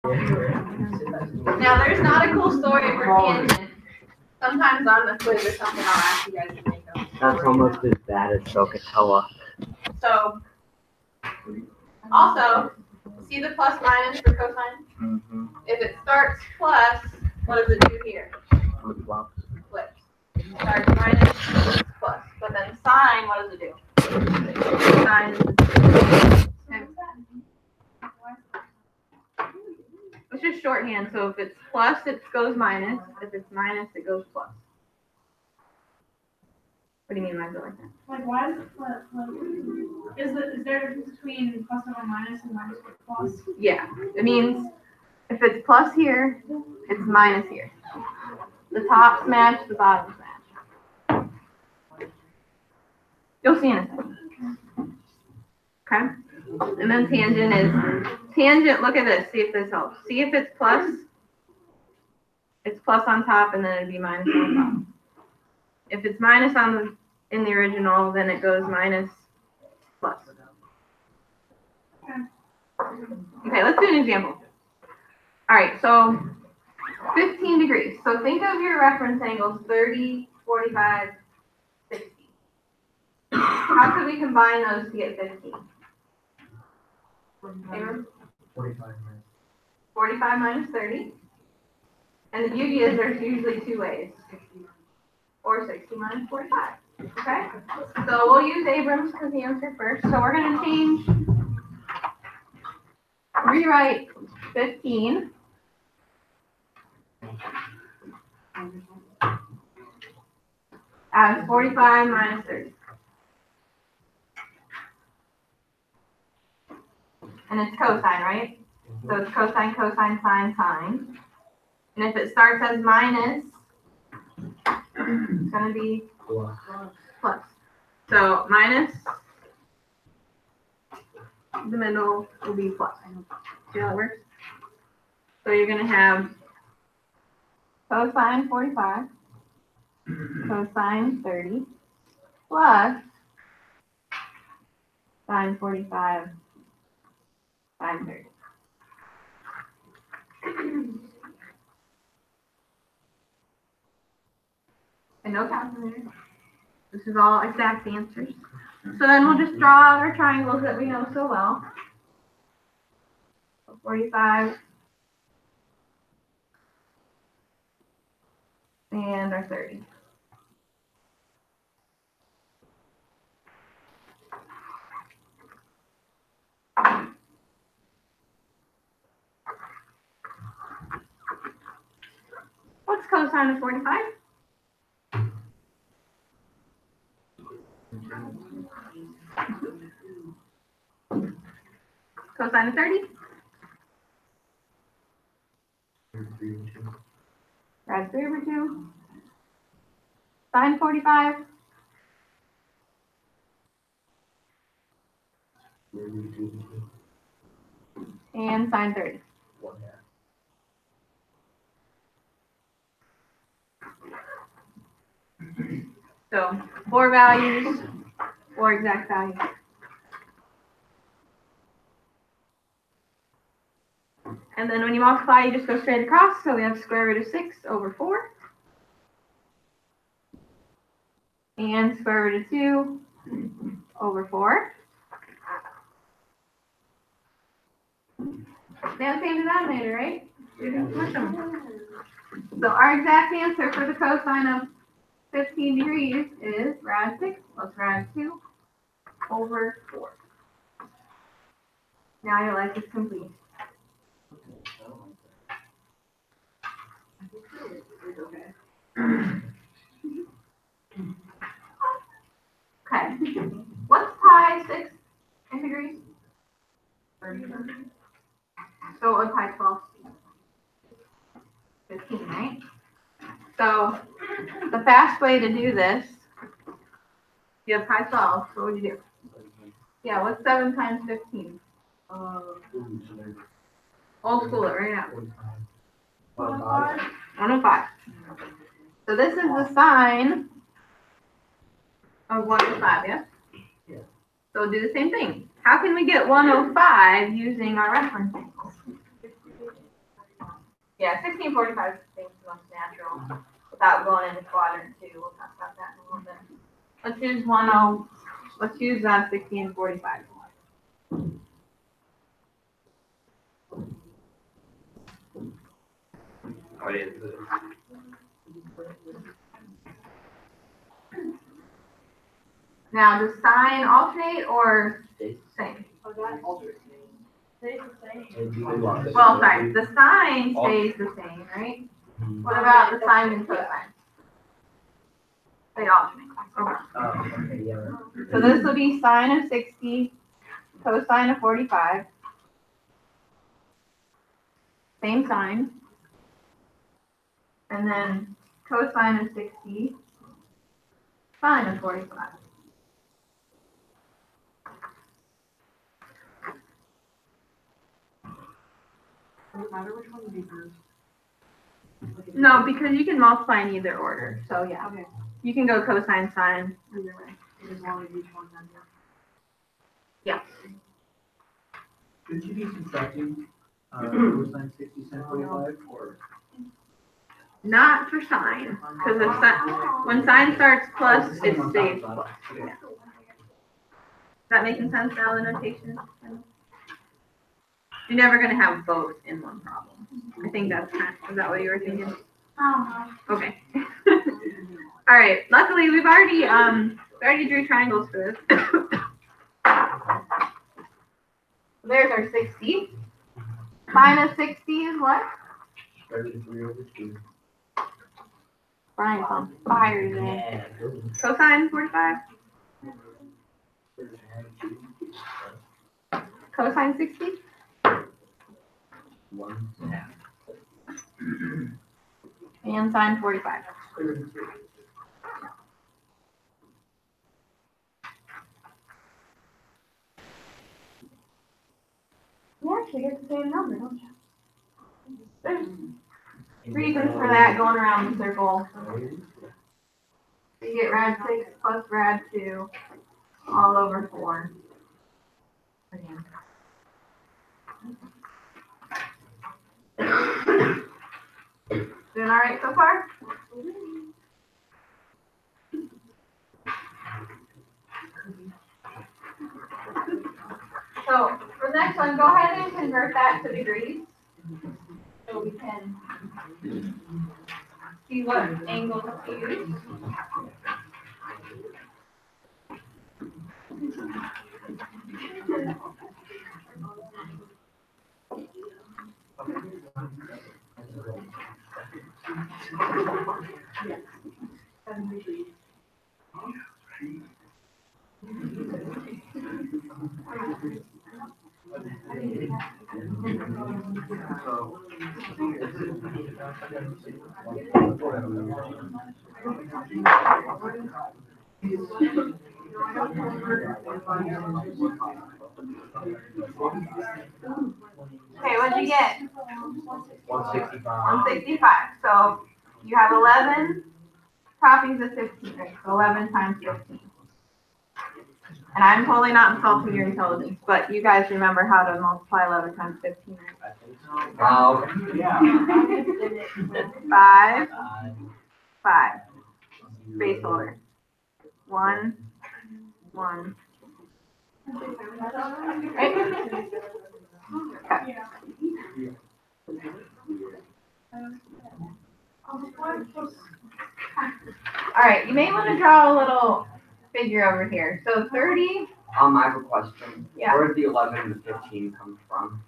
Now, there's not a cool story for tangent. Sometimes on the quiz or something, I'll ask you guys to make them. That's almost as bad as Sokotoa. So, also, see the plus minus for cosine? Mm-hmm. If it starts plus, what does it do here? Flip-flops. Flips. Starts minus, plus. But then sine, what does it do? Sine is it's just shorthand, so if it's plus, it goes minus. If it's minus, it goes plus. What do you mean by like that? Like, why is it plus? Is there a difference between plus and minus and minus and plus? Yeah, it means if it's plus here, it's minus here. The tops match, the bottoms match. You'll see in a second. Okay? And then tangent is, look at this, see if this helps. See if it's plus on top, and then it'd be minus on top. If it's minus in the original, then it goes minus plus. Okay, let's do an example. All right, so 15 degrees. So think of your reference angles 30, 45, 60. How could we combine those to get 15? 45 minus 30. And the beauty is there's usually two ways. Or 60 minus 45. Okay? So we'll use Abrams because he answered first. So we're going to rewrite 15 as 45 minus 30. And it's cosine, right? So it's cosine, cosine, sine, sine. And if it starts as minus, it's going to be plus. So minus, the middle will be plus. See how it works? So you're going to have cosine 45, cosine 30, plus sine 45, sine 30. And no calculator. This is all exact answers. So then we'll just draw out our triangles that we know so well. 45 and our 30. What's cosine of 45? Cosine of 30? Rad 3 over 2. Sine 45? And sine 30. So 4 values, 4 exact values. And then when you multiply, you just go straight across. So we have square root of 6 over 4. And square root of 2 over 4. They have the same denominator, right? So our exact answer for the cosine of 15 degrees is rad 6 plus rad 2 over 4. Now your life is complete. Okay. What's pi 6 in degrees? 30. So what would pi 12 be? 15, right? So the fast way to do this, you have pi 12, so what would you do? Yeah, what's 7 times 15? Old school it right now. 105. So this is the sine of 105, yeah? Yeah. So do the same thing. How can we get 105 using our reference angles? Yeah, 1645 seems the most natural without going into quadrant 2. We'll talk about that in a little bit. Let's use 1645. What is it? Now, does sign alternate or Stays same? Oh, that alters stays the same. Well, sorry, the sign stays the same, right? What about the sine and cosine? They alternate. Okay. Oh, okay, yeah. So this will be sine of 60, cosine of 45. Same sign. And then cosine of 60, sine of 45. Does it matter which one you do? No, because you can multiply in either order. So yeah, Okay, you can go cosine, sine, either way, as long as each one's under. Should you be subtracting, cosine 60 sin 45 or? not for sine, because if when sine starts plus, it stays plus. Yeah. Is that making sense now, the notation? You're never gonna have both in one problem. I think that's is that what you were thinking? Okay. All right. Luckily, we already drew triangles for this. There's our 60. Sine of 60 is what? 33/2. Brian's on fire today. Yeah. Cosine 45. Cosine 60. 1/2. And sine 45. You actually get the same number, don't you? There's reasons for that going around the circle. You get rad 6 plus rad 2 all over 4. Again. Doing all right so far? So for the next one, go ahead and convert that to degrees. So we can see what angles to use. Okay, what'd you get? 165. 165. So you have 11 copies of 15, right? So 11 times 15. And I'm totally not insulting your intelligence, but you guys remember how to multiply 11 times 15, right? Oh, yeah. 5, 5. Space holder. 1, 1. Right? Okay. All right, you may want to draw a little figure over here. So 30. I have a question. Yeah. Where did the 11 and the 15 come from?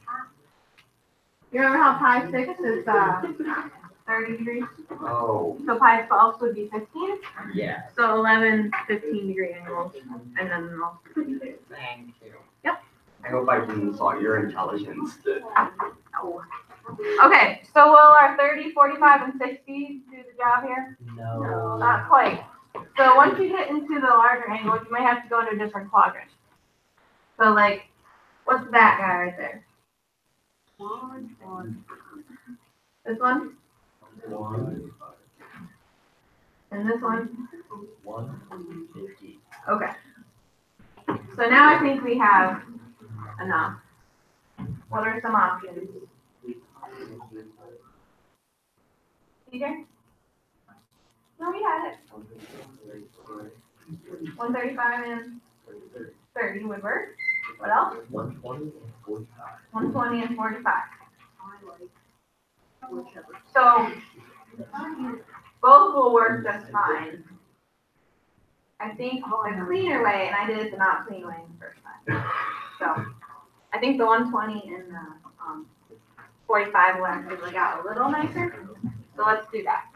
You remember how pi 6 is 30 degrees? Oh, So pi 12 would be 15. yeah. So 11, 15 degree angles, and then Thank you. Yep. I hope I didn't insult your intelligence. Okay, so will our 30, 45, and 60 do the job here? No. Not quite. So once you get into the larger angles, you may have to go into a different quadrant. So like, what's that guy right there? This one? 1, And this one? 150. Okay. So now I think we have enough. What are some options? DJ? No, we had it. 135 and 30 would work. What else? 120 and 45. 120 and 45. So both will work just fine. I think the cleaner way, and I did it the not clean way the first time. So I think the 120 and the 45 will actually look out a little nicer. So let's do that.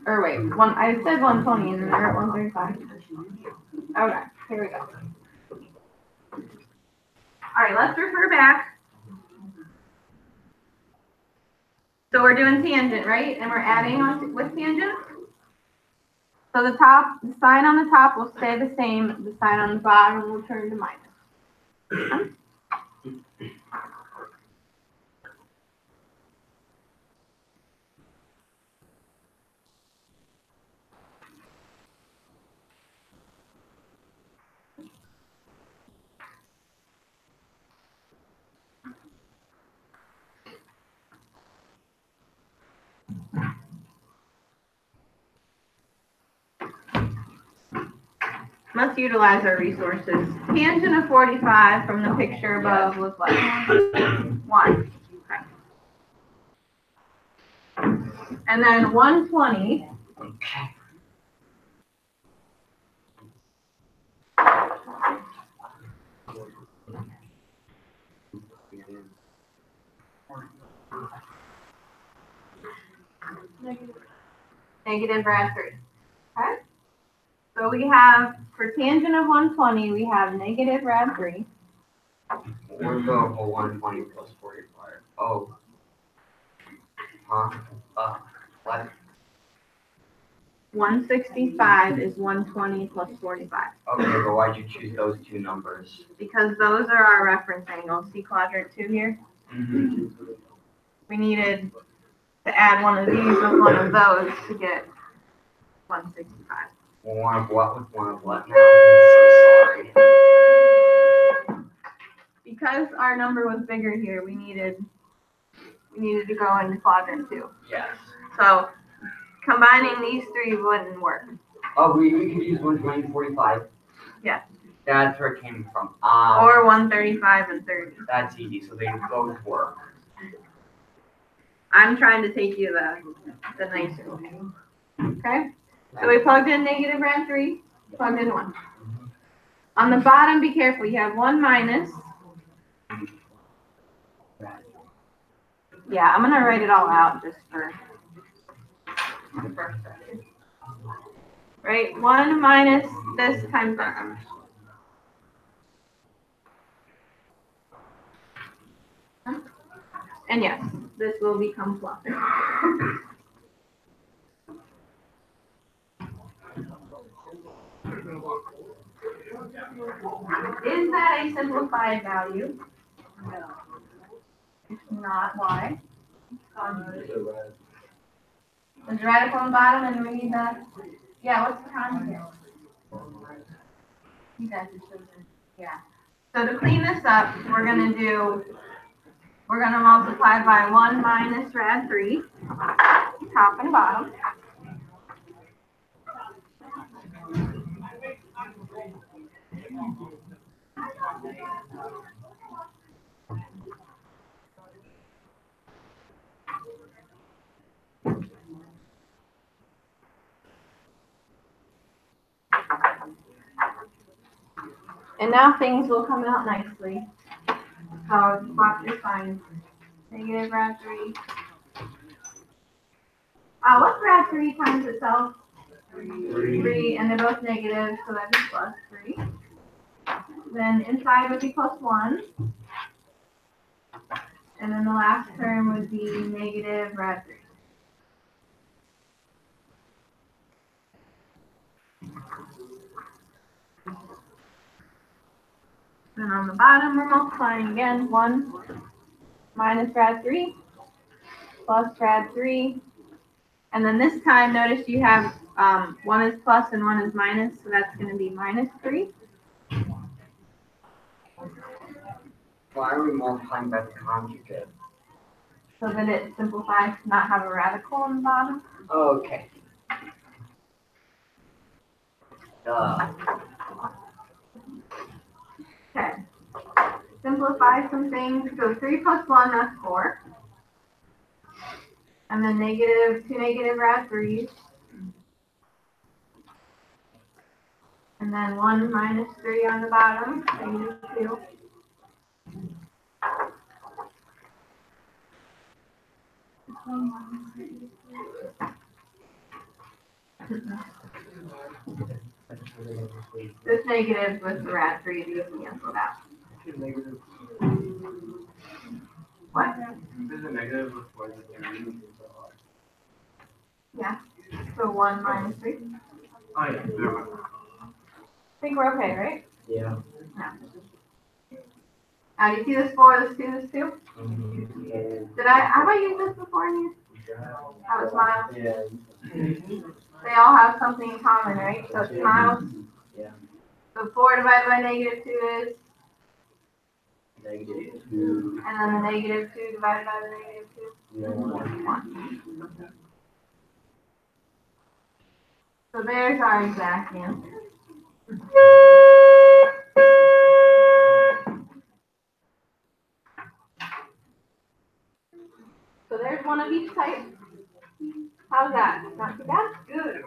Or wait, I said 120 and then I wrote 135. Okay, here we go. All right, let's refer back. So we're doing tangent, right? And we're adding on with tangent. So the sign on the top will stay the same. The sign on the bottom will turn to minus. Let's utilize our resources. Tangent of 45 from the picture above was what? 1. Okay. And then 120. Okay. Negative rad 3. Okay? So we have, for tangent of 120, we have negative rad 3. We'll go for 120 plus 45. Oh. Huh? What? 165 is 120 plus 45. Okay, but why'd you choose those two numbers? Because those are our reference angles. See quadrant 2 here? Mm-hmm. We needed to add one of these with one of those to get 165. Well, one of what with one of what now? I'm so sorry. Because our number was bigger here, we needed to go into quadrant 2. Yes. So combining these three wouldn't work. Oh, we could use 120 and 45. Yeah. That's where it came from. Or 135 and 30. That's easy, so they both work. I'm trying to take you the nicer way. Okay? So we plugged in negative rad 3, plugged in 1. On the bottom, be careful. You have 1 minus. Yeah, I'm going to write it all out just for the first second. Right? 1 minus this times that. And yes, this will become plus. Is that a simplified value? No. If not, why? There's radical on the bottom and we need that. Yeah, what's the conjugate? You guys are so good. Yeah. So to clean this up, we're gonna multiply by 1 minus rad 3, top and bottom. And now things will come out nicely. So swap your signs. Negative rad 3. What's rad 3 times itself? 3, and they're both negative, so that'd be plus 3. Then inside would be plus 1. And then the last term would be negative rad 3. Then on the bottom, we're multiplying again. 1 minus rad 3 plus rad 3. And then this time, notice you have 1 is plus and 1 is minus, so that's going to be minus 3. Why are we multiplying by the conjugate? So that it simplifies to not have a radical on the bottom. Okay. Okay. Simplify some things. So 3 plus 1, that's 4. And then negative 2 negative rad 3s. And then 1 minus 3 on the bottom, negative 2. This negative with the rad 3 you can cancel that. What? There's a negative before the three. Yeah. So 1 minus 3. Oh, yeah. I think we're okay, right? Yeah. Now, do you see this 4, this 2, this 2? Have I used this before in here? How it's miles? Yeah. They all have something in common, right? So it's miles. Yeah. So 4 divided by negative 2 is, -2. and then the negative 2 divided by the negative 2. 1. 1. So there's our exact answer. So there's one of each type. How's that? Not too bad? Good.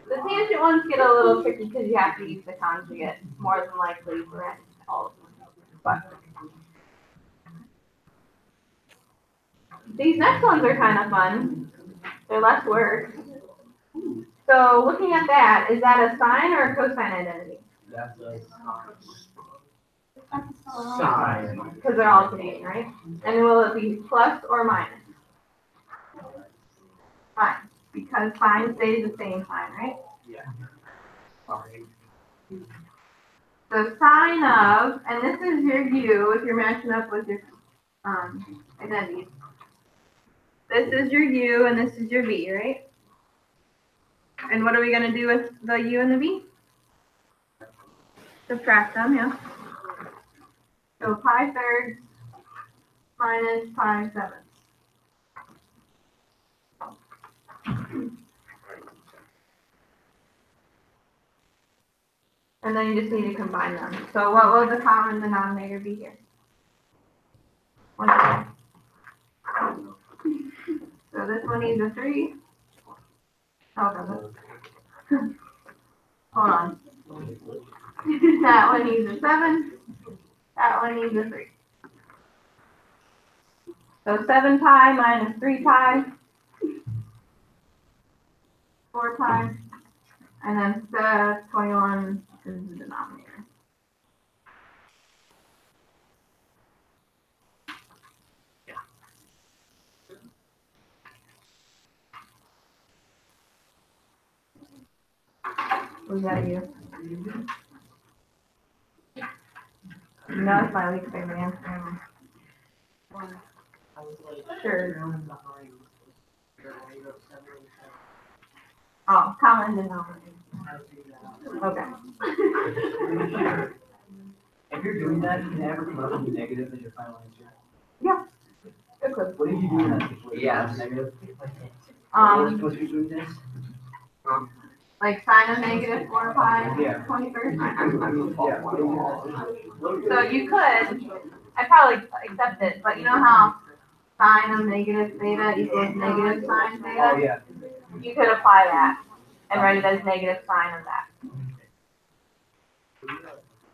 The tangent ones get a little tricky because you have to use the conjugate more than likely for all of them. But these next ones are kind of fun. They're less work. So looking at that, is that a sine or a cosine identity? That's a Sine. Because they're alternating, right? And will it be plus or minus? Fine. Because sine stays the same sign, right? Yeah. Sorry. So sine of, and this is your u if you're matching up with your identities. This is your u and this is your v, right? And what are we going to do with the u and the v? Subtract them, yeah. So pi thirds minus pi sevenths. And then you just need to combine them. So what will the common denominator be here? 1. So this one needs a 3. Oh, does it? Hold on. That one needs a 7. That one needs a 3. So 7 pi minus 3 pi. 4 pi. And then 21 is the denominator. Was that you? No, it's my least favorite answer. Sure. Oh, common denominator. Okay. If you're doing that, you can ever come up with a negative as your final answer. Good clue. What did you do in that situation? Yes. Negative? What was supposed to be doing this? Like sine of negative 4 pi, Yeah. 21st. Yeah. So you could, I'd probably accept it, but you know how sine of negative theta equals negative sine Oh, theta? yeah. You could apply that and write it as negative sine of that.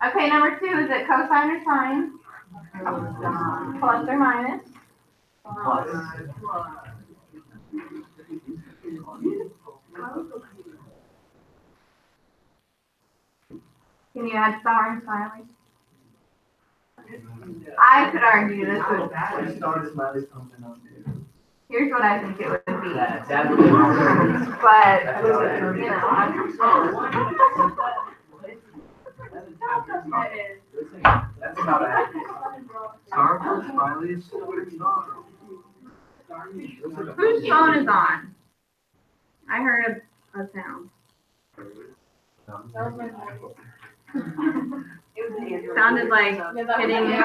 Okay, number 2, is it cosine or sine? Plus or minus? Can you add star and smiley? I could argue this would, What star is Smiley's something on too? here's what I think it would be. That would be awesome. But, you know, That's about accurate. Star plus Smiley's. whose phone is on? I heard a sound. Sounded like hitting you.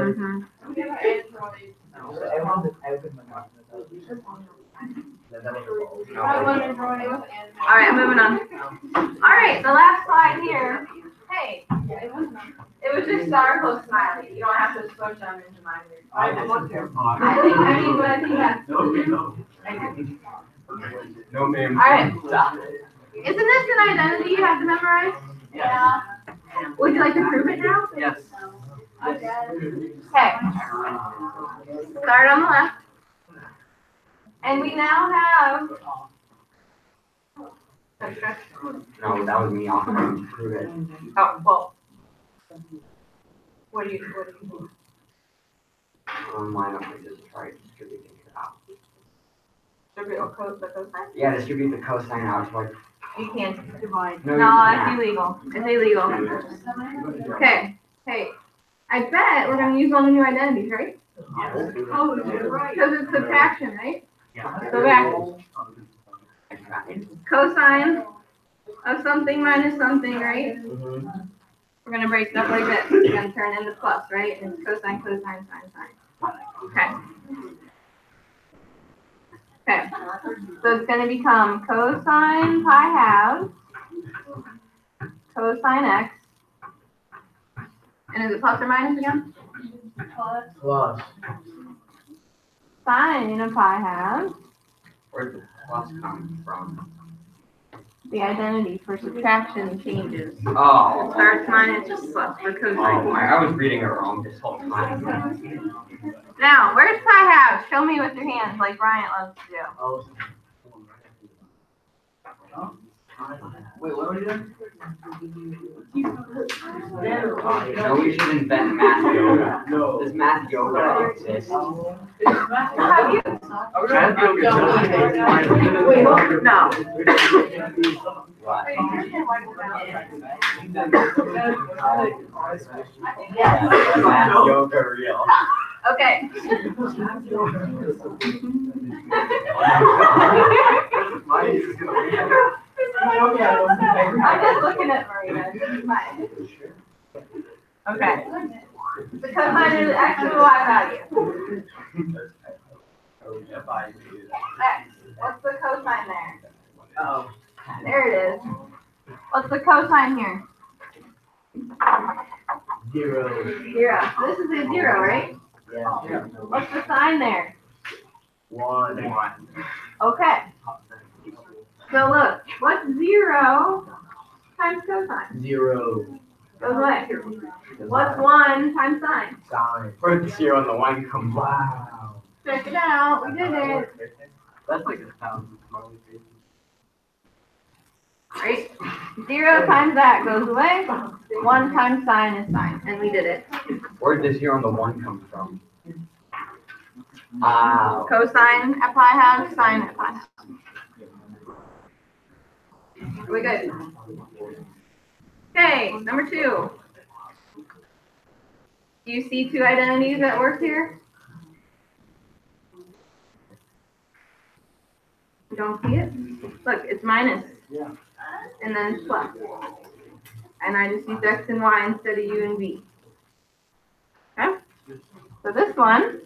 Mhm. All right, moving on. All right, the last slide here. Hey, it was just star plus smiley. You don't have to switch them into mine. I think that's. No, ma'am. All right. Isn't this an identity you have to memorize? Yeah. Would you like to prove it now? Yes. Okay. Start on the left. And we now have. No, that was me offering to prove it. Oh, well. What do you do? Why don't we just try distributing it out? Distribute the cosine? Yeah, distribute the cosine out. Like, You can't divide. No, No, you that's can't. illegal. It's illegal. Okay. Hey, I bet we're gonna use all the new identities, right? Oh, you're right. Because it's subtraction, right? Yeah. Go back. exactly. Cosine of something minus something, right? We're gonna break it up like this. It's gonna turn into plus, right? And it's cosine, cosine, sine, sine. Okay. Okay. So it's gonna become cosine pi halves cosine x. And is it plus or minus again? Plus. Sine of pi halves. Where'd the plus come from? The identity for subtraction changes. Oh. Starts minus plus for Oh, cosine. I was reading it wrong this whole time. Now, where's pi halves? Show me with your hands like Bryant loves to do. Oh. Wait, what are you doing? No, we should invent math yoga. No. Does math yoga exist? Have you? Wait, No. What? Yes. Math yoga real. Okay. I'm just looking at Marina. She's fine. Okay. The cosine is x to the y value. X. What's the cosine there? Oh. There it is. What's the cosine here? 0. 0. This is a 0, right? Yeah. What's the sign there? 1. Okay. So look, what's 0 times cosine? 0. Goes away. What's 1 times sine? Sine. Where'd the 0 and the 1 come from? Wow. Check it out. We did it. That's like 1,000. Right? 0 times that goes away. 1 times sine is sine. And we did it. Where'd the 0 and the 1 come from? Ah. Cosine at pi halves, sine at pi halves. We good. Okay, number 2. Do you see 2 identities at work here? You don't see it? Look, it's minus. Yeah. And then it's plus. And I just used x and y instead of u and v. Okay? So this one,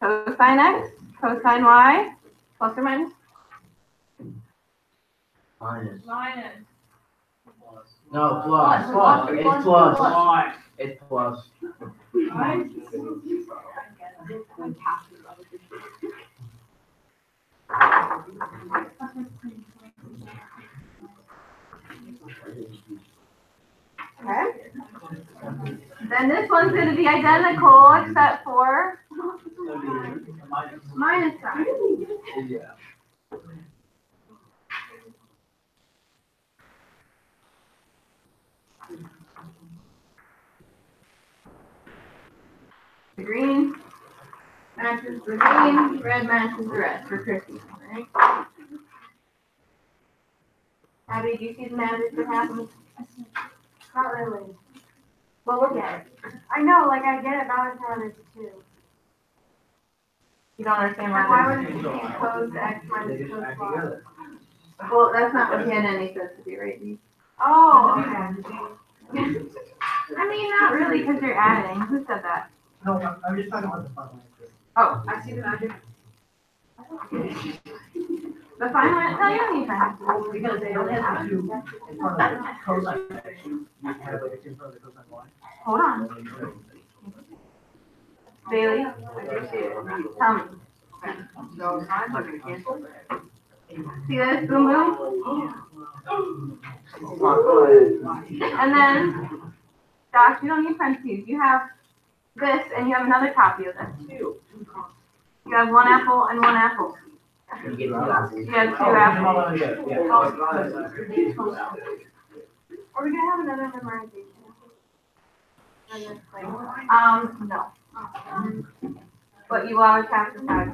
cosine x, cosine y, plus or minus? Minus. Minus. No, plus. Plus. It's plus. Plus. It's plus. Okay. Then this one's going to be identical except for minus sign. Yeah. The green matches the green, red matches the red for Christmas, right? Abby, do you see the magic that happens? Not really. Well, look at it. I know, like I get it, but I was telling it too. You don't understand Why why would it be closed x They minus just closed act y? together. Well, that's not what Hannah says to be, right? Oh, okay. I mean, not really, because you're adding. Who said that? No, I'm just talking about the front line. Oh, I see the magic. The fine line, no, you don't need fine. Because they don't have to, in front of the cosine section, you have like it's in front of the cosine line. Hold on, Bailey, tell me. So I'm not gonna cancel. See this, boom, boom? And then, Josh, you don't need parentheses. You have this and you have another copy of this. You have one apple and one apple. You have two apples. Are we gonna have another memorization? No. But you always have to start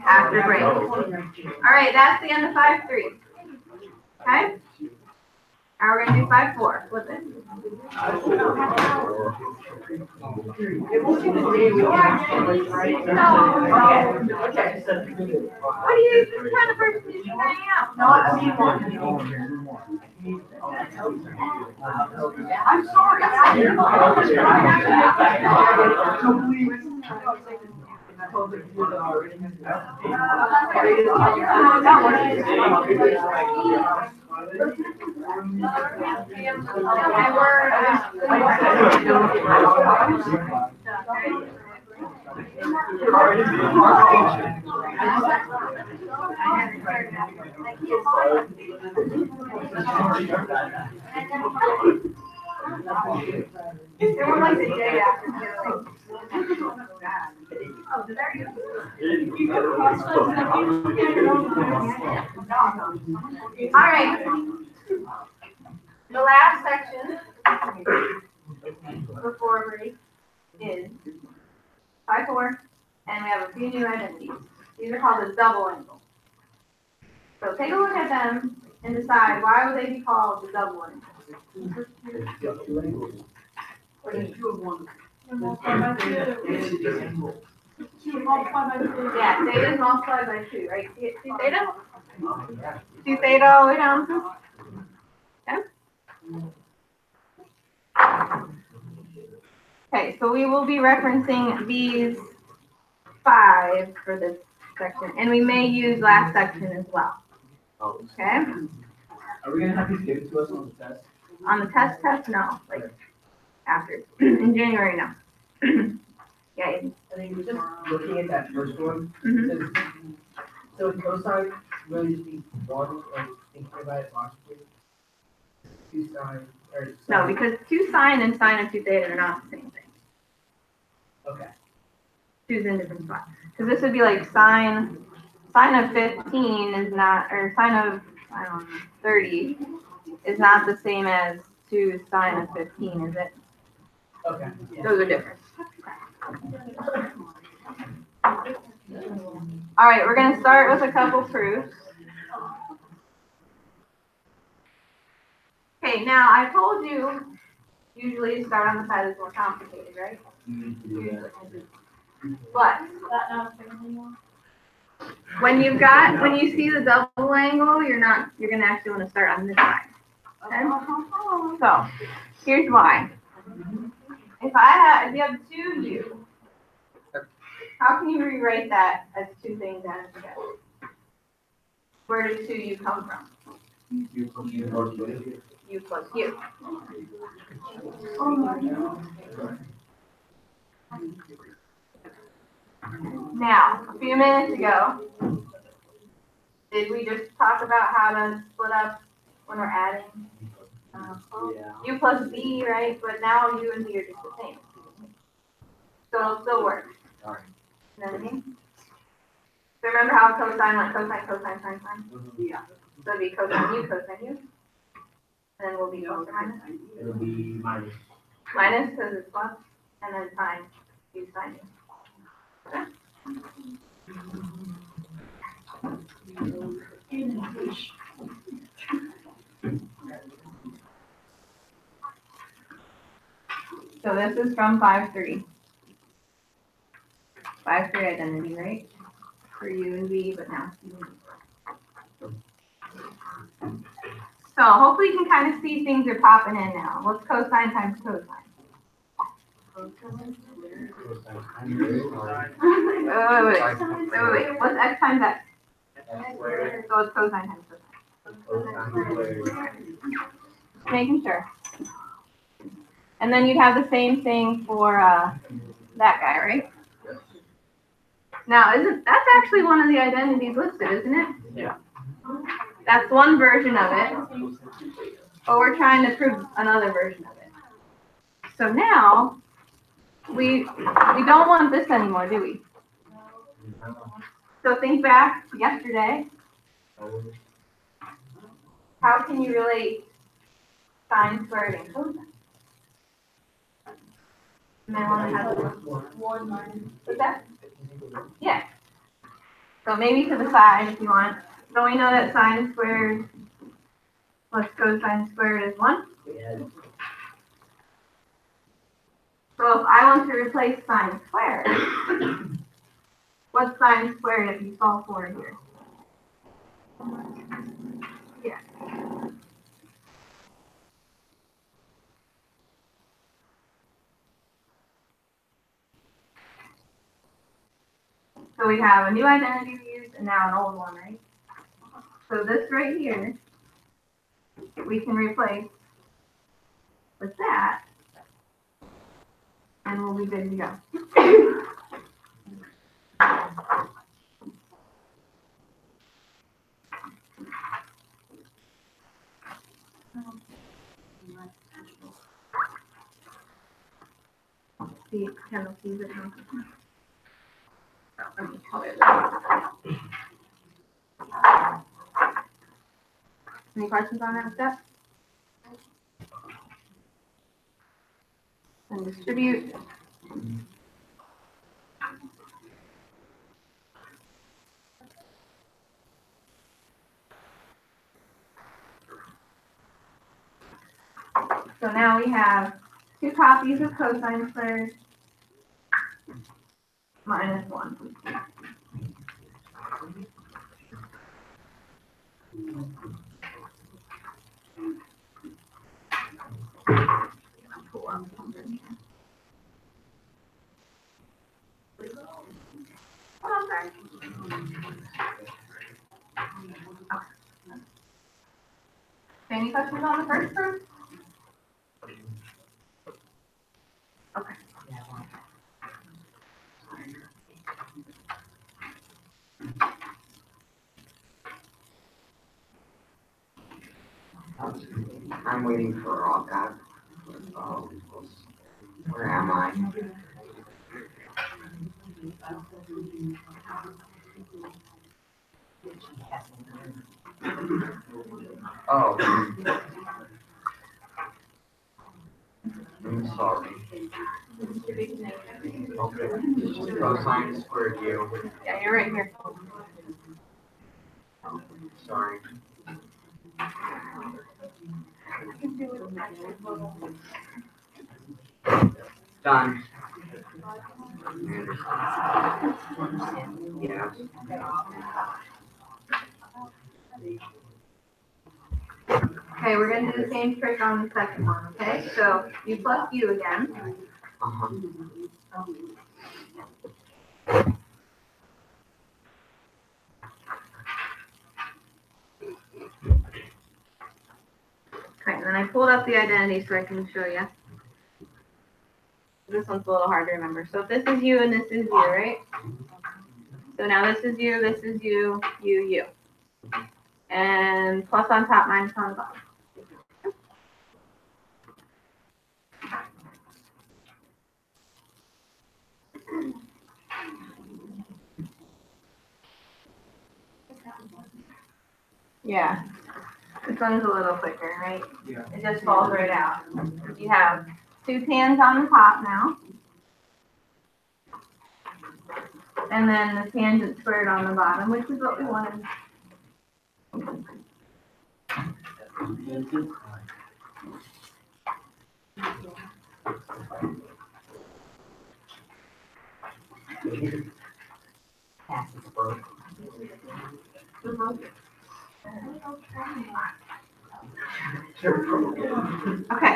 after break. All right, that's the end of 5-3. Okay? Now we're gonna do 5-4. Flip it. It won't be the day we can, right? Okay. What do you, this kind of person is you hanging out? No, I mean one. I'm sorry. They were like the day after. All right. The last section before break is 5-4, and we have a few new identities. These are called the double angle. So take a look at them and decide why would they be called the double angle. Yeah, theta is multiplied by 2, right? See theta? See theta all the way down? Okay, so we will be referencing these 5 for this section, and we may use last section as well. Okay? Are we gonna have these given to us on the test? On the test, no, like after. In January, no. Yeah. I think we're just looking at that first one. Mhm. So cosine really just be one, like thinking about it logically. Two sine, or No, sine. because 2 sine and sine of 2 theta are not the same thing. Okay. 2's in different spots. Because this would be like sine of 15 is not, or sine of, I don't know, 30 is not the same as 2 sine of 15, is it? Okay. Those are different. All right, we're going to start with a couple proofs. Okay, now I told you usually start on the side that's more complicated, right? But when you see the double angle, you're going to actually want to start on this side. Okay? So here's why. If you have 2u, how can you rewrite that as 2 things added together? Where does 2u come from? U plus u. Now, a few minutes ago, did we just talk about how to split up when we're adding? U plus b, right? But now u and b are just the same. So it'll still work. You know what I mean? So remember how cosine went cosine, sine? Yeah. So it'll be cosine u. And then we'll be plus or minus. It'll be minus. Minus because it's plus, and then sine, u sine u. Okay? So this is from 5-3. 5-3 identity, right? For u and v, but now u and v. So hopefully you can kind of see things are popping in now. What's cosine times cosine? Wait. What's x times x? So it's cosine times cosine. Just making sure. And then you'd have the same thing for that guy, right? Now, that's actually one of the identities listed, isn't it? Yeah. That's one version of it. But we're trying to prove another version of it. So now, we don't want this anymore, do we? So think back to yesterday. How can you relate sine squared and cosine? And then want to have 1 minus. What's that? Yeah. So maybe to the side if you want. So we know that sine squared plus cosine squared is 1. So if I want to replace sine squared, what's sine squared if you solve for it here? Yeah. So we have a new identity we use and now an old one, right? So this right here, we can replace with that, and we'll be good to go. See, penalties are coming. Let me color that. Any questions on that step? And distribute. So now we have 2 copies of cosine squared minus 1. Any questions on the first proof? Okay. I'm waiting for all that. Where am I? Oh. I'm sorry. Okay. Cosine squared u. Yeah, you're right here. Sorry. Done. Yeah. Okay, we're going to do the same trick on the second one, okay? So u plus u again. Uh-huh. Okay, and then I pulled up the identity so I can show you. This one's a little hard to remember. So if this is u and this is u, right? So now this is u, u, u. And plus on top, minus on bottom. Yeah, this one's a little quicker, right? Yeah. It just falls right out. You have 2 tans on the top now. And then the tangent squared on the bottom, which is what we wanted. Okay.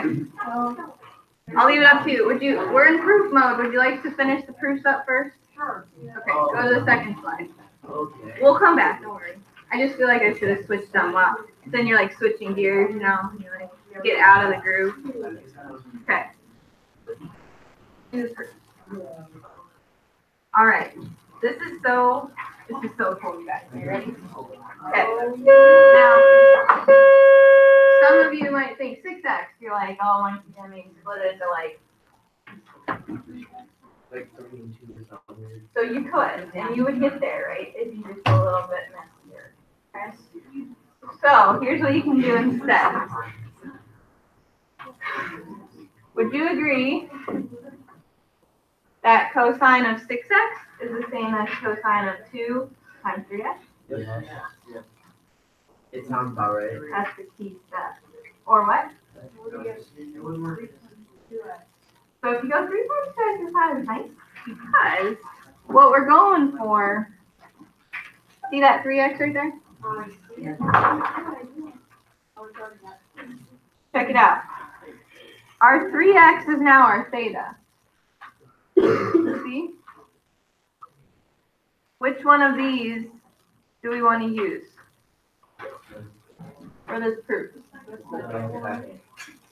I'll leave it up to you. We're in proof mode. Would you like to finish the proofs up first? Sure. Okay, go to the second slide. Okay. We'll come back, don't worry. I just feel like I should have switched them up. Then you're like switching gears, you know, you like get out of the groove. Okay. Do the proofs. All right. This is so cool, you guys. Are you ready? Okay. Now, some of you might think 6x. You're like, oh, why don't you get me split it into like. Like 3 and 2 or something. So you could, and you would get there, right? If you just go a little bit messier. Okay. So here's what you can do instead. Would you agree that cosine of 6x is the same as cosine of 2 times 3x? Yeah. It sounds about right. That's the key step. Or what? So if you go 3 times 2x is kind of nice, because what we're going for, see that 3x right there? Check it out. Our 3x is now our theta. See? Which one of these do we want to use for this proof?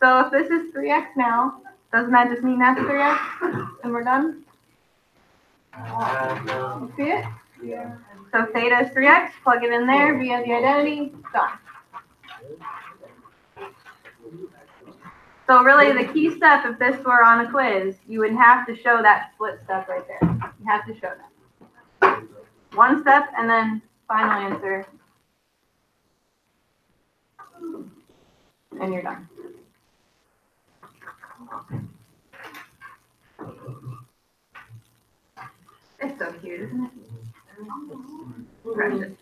So if this is 3x now, doesn't that just mean that's 3x? And we're done? You see it? Yeah. So theta is 3x, plug it in there via the identity, done. So really the key step, if this were on a quiz, you would have to show that split step right there. You have to show that. One step and then final answer. And you're done. It's so cute, isn't it? Precious.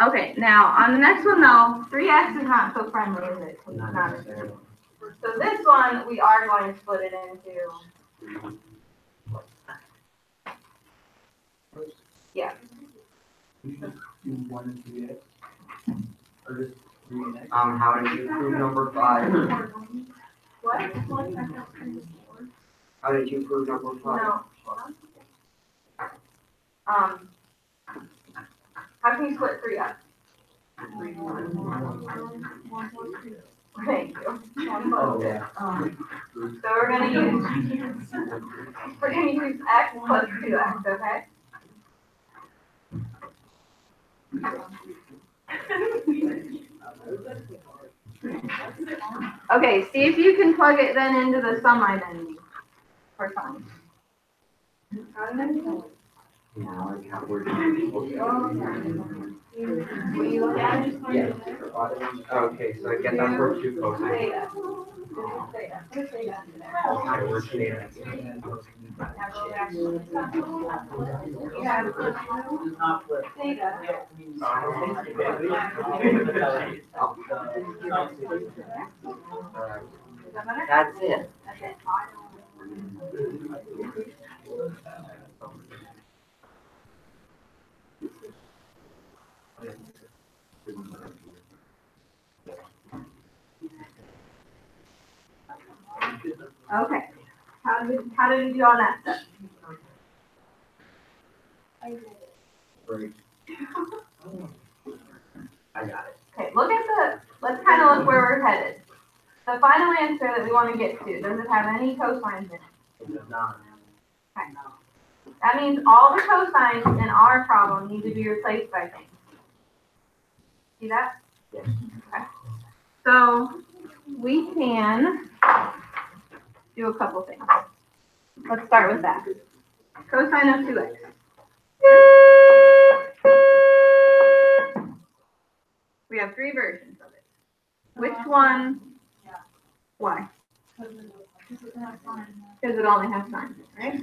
Okay, now on the next one though, 3x is not so friendly, is it? It's not. So this one, we are going to split it into. Yeah. Do 1 and 3x? Or just 3 and x? How did you prove number 5? What? How did you prove number 5? No. How can you split 3 up? Thank you. Oh, yeah. So we're gonna use x plus 2x, okay? Okay, see if you can plug it then into the sum identity for fun. Now I can't word it. What do you look at? Yeah. Okay, so I get that for 2 cosine. Theta. This is theta. Cosine over theta. Now go back to the sum. You have It's not flip. theta. Is that better? That's it. That's it. Okay. How did you do on that step? Great. I got it. Okay, let's kind of look where we're headed. The final answer that we want to get to, does it have any cosines in it? It does not. Okay. That means all the cosines in our problem need to be replaced by things. See that? Yes. Okay. So we can do a couple things. Let's start with that. Cosine of 2x. We have 3 versions of it. Which one? Why? Because it only has signs, right?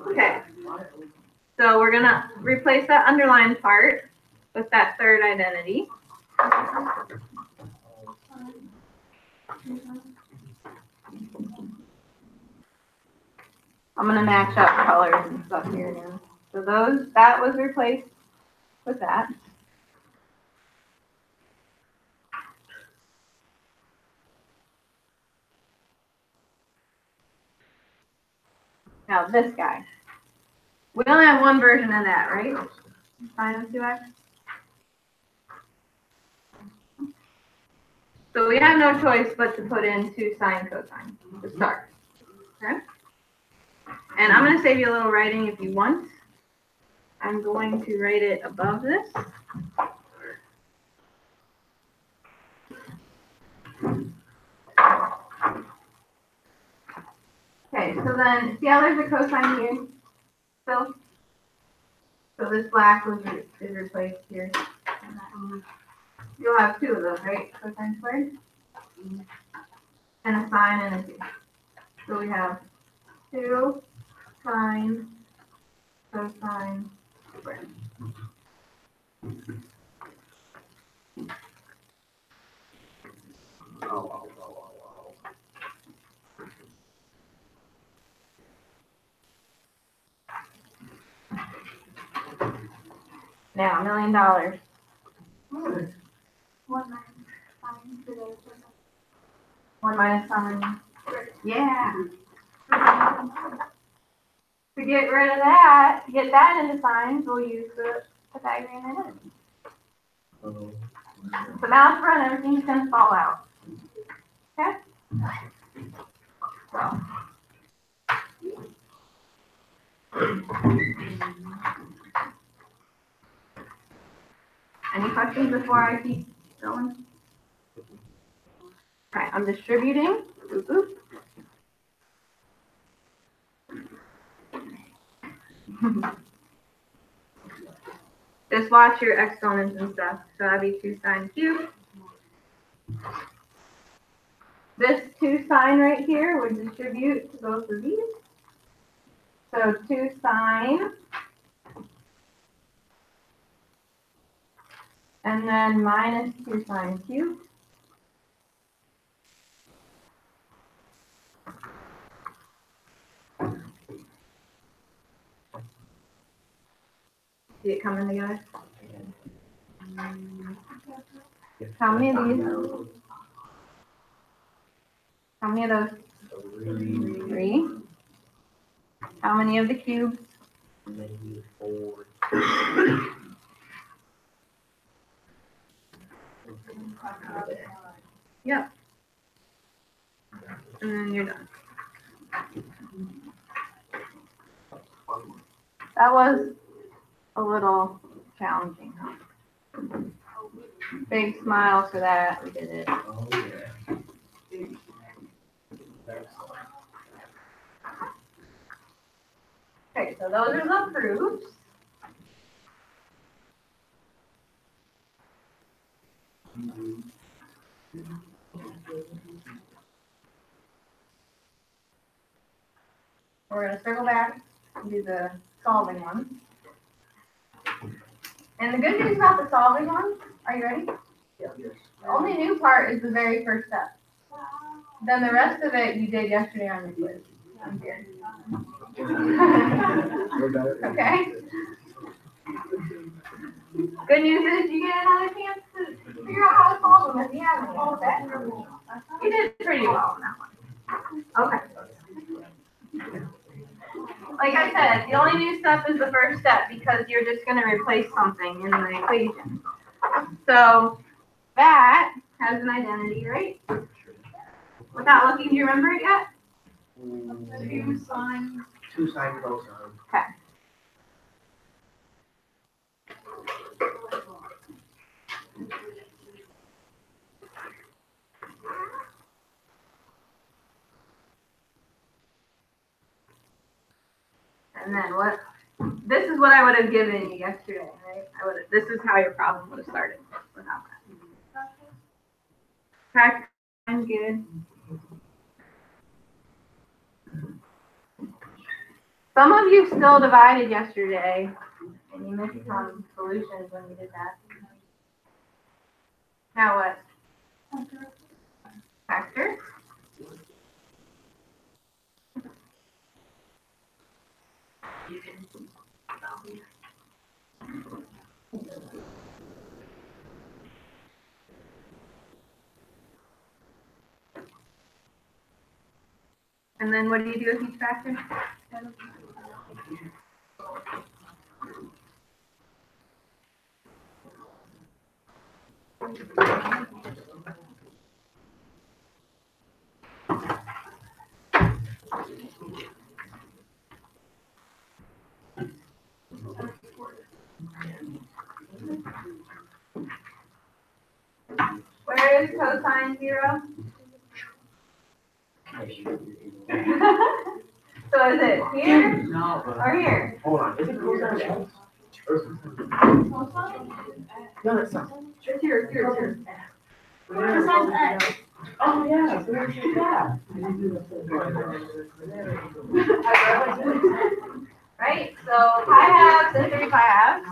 Okay. So we're gonna replace that underlined part with that third identity. I'm gonna match up colors and stuff here now. so that was replaced with that. Now this guy. We only have one version of that, right? Sine of 2x. So we have no choice but to put in 2 sine cosine to start. Okay? And I'm going to save you a little writing if you want. I'm going to write it above this. Okay, so then, see how there's a cosine here? So this black is replaced here. You'll have 2 of those, right? Cosine squared? And a sine and a 2. So we have 2 sine cosine squared. Now, $1 million. 1 minus sine to the 1 minus sine. Yeah. To get rid of that, to get that into sines, we'll use the Pythagorean identity. So now for everything's going to fall out. Okay? So. Any questions before I keep going? Alright, I'm distributing. Boop, boop. Just watch your exponents and stuff. So that'd be 2 sine cubed. This 2 sine right here would distribute to both of these. So 2 sine. And then minus 2 sine cubed. See it coming together? How many of these? How many of those? 3. How many of the cubes? Maybe 4. Yep. And then you're done. That was a little challenging, huh? Big smile for that. We did it. Oh, yeah. Okay, so those are the proofs. We're going to circle back and do the solving one. And the good news about the solving one, are you ready? Yeah. The only new part is the very first step. Then the rest of it you did yesterday on your quiz. I'm here. Okay? Good news is you get another chance to figure out how to solve them if you have any. Okay? You did pretty well on that one. Okay. Like I said, the only new step is the first step because you're just going to replace something in the equation. So that has an identity, right? Without looking, do you remember it yet? 2 sine. 2 sine cosine. Okay. And then what? This is what I would have given you yesterday, right? This is how your problem would have started without that. Okay, I'm good. Some of you still divided yesterday, and you missed some solutions when you did that. Now what? Factor. And then what do you do with each factor? Where is cosine 0? So is it here No, but. or here? Hold on, is it cosine? No, that's not. It's here, it's here, it's here. Cosine X. Oh, yeah, so there's that. Right, so pi halves and 3 pi halves.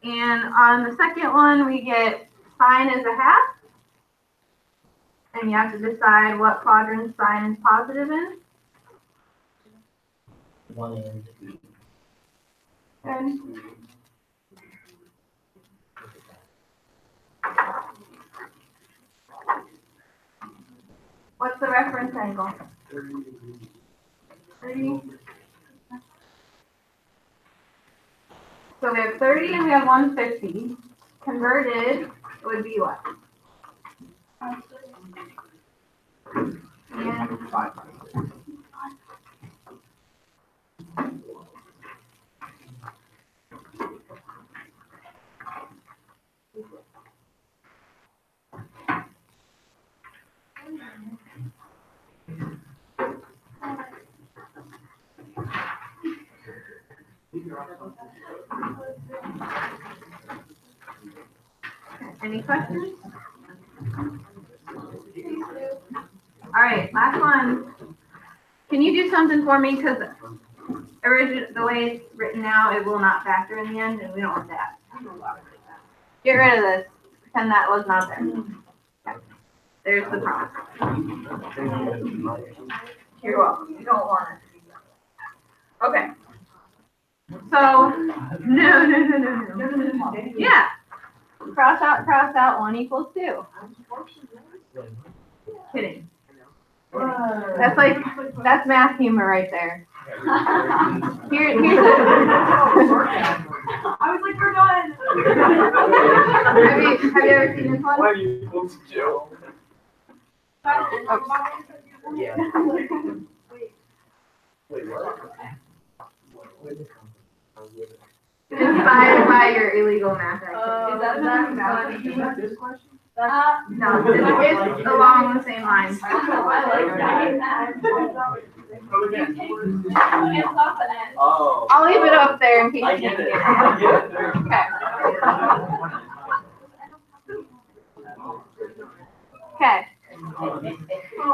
And on the second one, we get sine is a half. And you have to decide what quadrant sine is positive in. One and. Okay. What's the reference angle? 30. So we have 30 and we have 150. Converted, it would be what? And any questions? All right, last one. Can you do something for me? Because the way it's written now, it will not factor in the end, and we don't want that. Get rid of this. Pretend that was not there. Okay. There's the prompt. You're welcome. You don't want it. Okay. So, no. Yeah. Cross out, 1 equals 2. Kidding. That's math humor right there. Here's I was like, we're done. have you ever seen this one? Why are you supposed to do? Yeah. Wait, what? Inspired by your illegal math activity. Is that math? This question? No, it's along the same lines. Oh. I'll leave it up there in case I you get need it. it. I get it. Okay. No.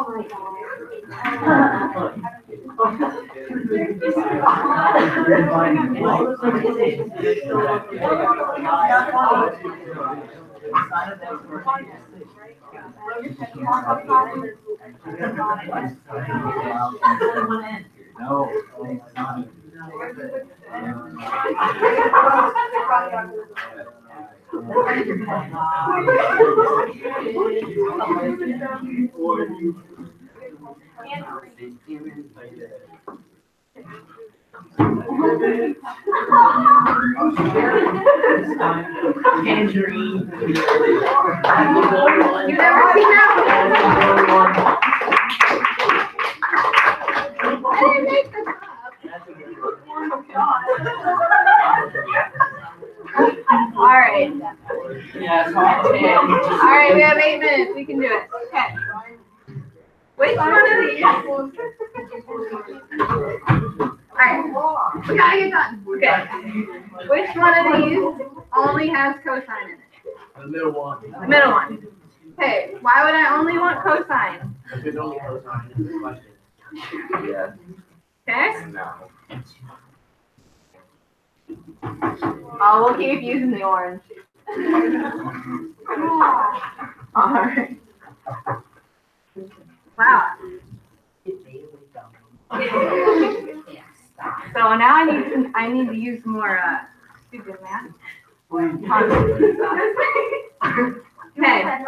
Tangerine. You've never seen that one? I didn't make this up. All right. Yeah, top 10. All right, we have 8 minutes. We can do it. Okay. Which one of these? All right. We gotta get done. Okay. Which one of these only has cosine in it? The middle one. The middle one. Okay. Why would I only want cosine? If it only goes on in this question. Yeah. Okay. No. Oh, we'll keep using the orange. All right. Wow. So now I need to use more stupid math. Okay,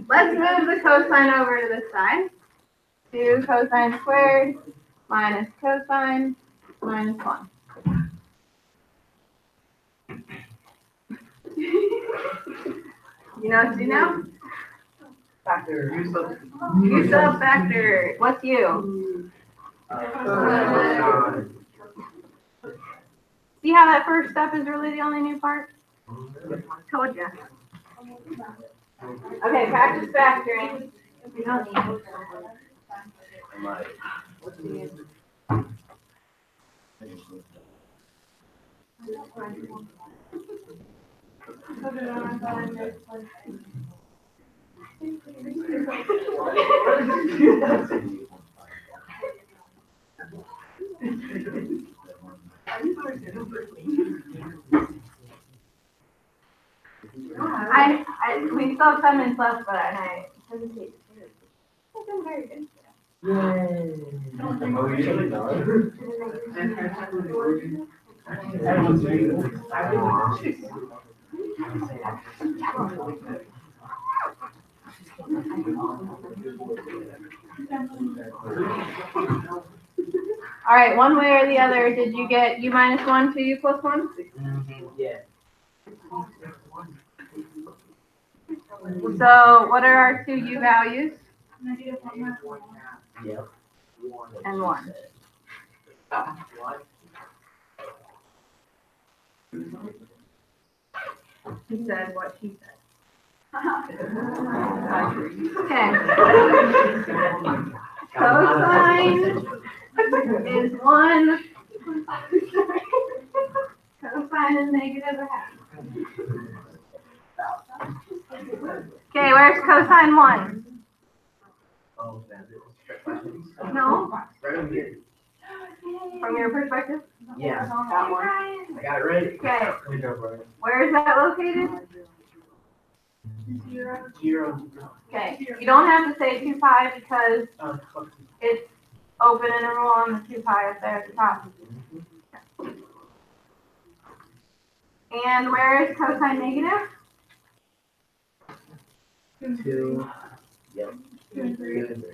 let's move the cosine over to this side. 2 cosine squared minus cosine minus 1. You know what to do now? Factor. U sub factor. What's U? See how that first step is really the only new part? Told ya. Okay, practice factoring. You don't need it. We still have 7 minutes left, but I hesitate to do it. I've been very good. All right, one way or the other, did you get U minus 1 to U plus 1? Yeah. So what are our 2 U values? Yep. And 1. He said what she said. Okay. Cosine is 1. Cosine is negative a half. Okay, where's cosine 1? No, Right over here. from your perspective? Yeah. That one. I got it right. Okay, where is that located? 0. Okay, you don't have to say 2 pi because Fuck. it's open interval on the 2 pi up there at the top. And where is cosine negative? 2. Yep. 2 and 3. 2 and 3.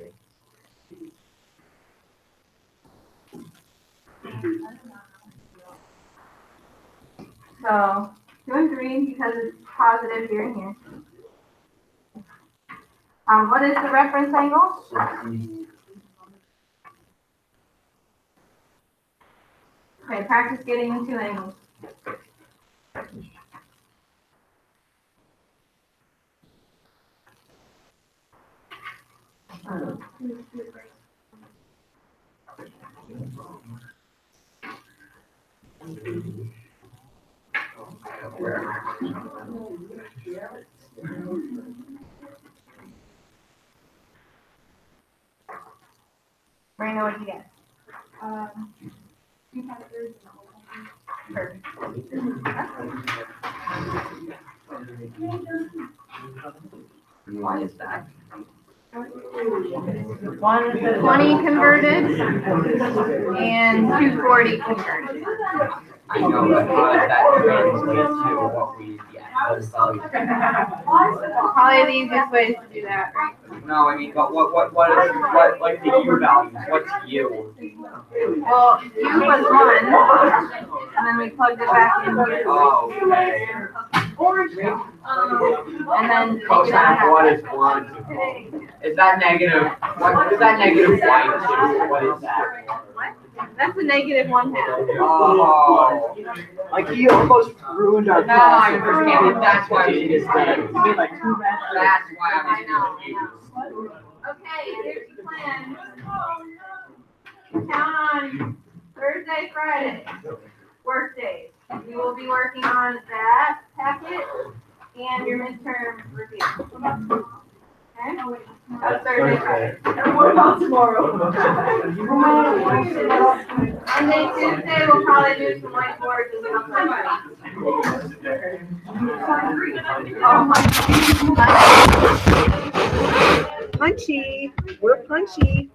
So 2 and 3 because it's positive here and here. What is the reference angle? 60. Okay, practice getting the 2 angles. Marina, what did you get? 2 factors. Perfect. What is that? 120 converted and 240 converted. I know, but how does that translate to what we get? Those values? Probably the easiest way is to do that, right? No, I mean, but what like the U values, what's U? Well, U was 1, and then we plugged it back in here. Oh, okay. And then Cosine what is 1? Is that negative, what is that negative white too? What is that? What? That's a negative 1/2. Oh. Like he almost ruined our No, I class. understand. That's why we just did. He made like 2 matches. That's why I I know, was confused. Okay, here's the plan. Count on Thursday, Friday, work days. We will be working on that packet and your midterm review. Okay? That's Thursday, Friday. And what about tomorrow? Monday, Tuesday, we'll probably do some whiteboards and stuff like that. Oh my. Punchy, we're punchy.